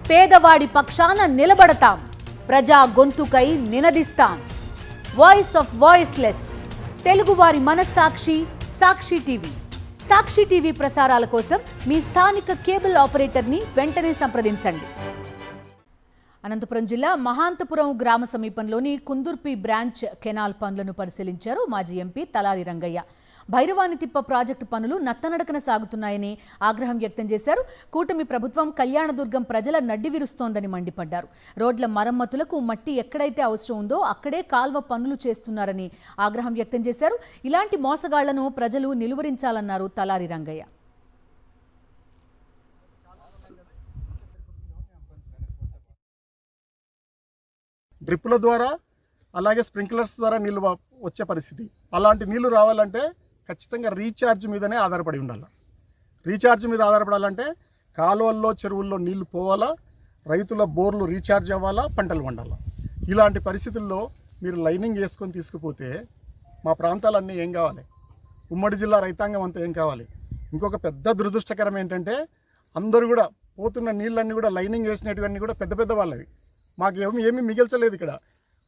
పేదవాడి పక్షాన నిలబడతాం, ప్రజా గొంతుకై నినదిస్తాం. వాయిస్ ఆఫ్ వాయిస్లెస్, తెలుగువారి మనస్సాక్షి, సాక్షి టీవీ. సాక్షి టీవీ ప్రసారాల కోసం మీ స్థానిక కేబుల్ ఆపరేటర్ని వెంటనే సంప్రదించండి. అనంతపురం జిల్లా మహాంతపురం గ్రామ సమీపంలోని కుందుర్పి బ్రాంచ్ కెనాల్ పనులను పరిశీలించారు మాజీ ఎంపీ తలారి రంగయ్య. భైరవానితిప్ప ప్రాజెక్టు పనులు నత్తనడకన సాగుతున్నాయని ఆగ్రహం వ్యక్తం చేశారు. కూటమి ప్రభుత్వం కళ్యాణదుర్గం ప్రజల నడ్డి విరుస్తోందని మండిపడ్డారు. రోడ్ల మరమ్మతులకు మట్టి ఎక్కడైతే అవసరం ఉందో అక్కడే కాల్వ పనులు చేస్తున్నారని ఆగ్రహం వ్యక్తం చేశారు. ఇలాంటి మోసగాళ్లను ప్రజలు నిలువరించాలన్నారు తలారి రంగయ్య. డ్రిప్పుల ద్వారా అలాగే స్ప్రింక్లర్స్ ద్వారా నీళ్ళు వచ్చే పరిస్థితి. అలాంటి నీళ్లు రావాలంటే ఖచ్చితంగా రీఛార్జ్ మీదనే ఆధారపడి ఉండాలి. రీఛార్జ్ మీద ఆధారపడాలంటే కాలువల్లో చెరువుల్లో నీళ్లు పోవాలా, రైతుల బోర్లు రీఛార్జ్ అవ్వాలా, పంటలు పండాలా. ఇలాంటి పరిస్థితుల్లో మీరు లైనింగ్ వేసుకొని తీసుకుపోతే మా ప్రాంతాలన్నీ ఏం కావాలి? ఉమ్మడి జిల్లా రైతాంగం అంతా ఏం కావాలి? ఇంకొక పెద్ద దురదృష్టకరం ఏంటంటే అందరూ కూడా పోతున్న నీళ్ళన్నీ కూడా లైనింగ్ వేసినటువన్నీ కూడా పెద్ద పెద్ద వాళ్ళవి. మాకు ఏమీ మిగిల్చలేదు. ఇక్కడ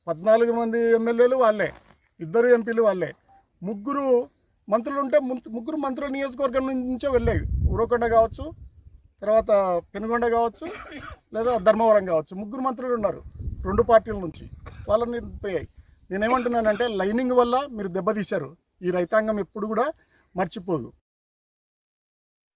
14 మంది ఎమ్మెల్యేలు వాళ్ళే, 2 ఎంపీలు వాళ్ళే, 3 మంత్రులు ఉంటే 3 మంత్రుల నియోజకవర్గం నుంచే వెళ్ళేవి. ఉరవకొండ కావచ్చు, తర్వాత పెనుగొండ కావచ్చు, లేదా ధర్మవరం కావచ్చు. 3 మంత్రులు ఉన్నారు 2 పార్టీల నుంచి. వాళ్ళని పోయాయి. నేనేమంటున్నానంటే లైనింగ్ వల్ల మీరు దెబ్బతీశారు. ఈ రైతాంగం ఎప్పుడు కూడా మర్చిపోదు.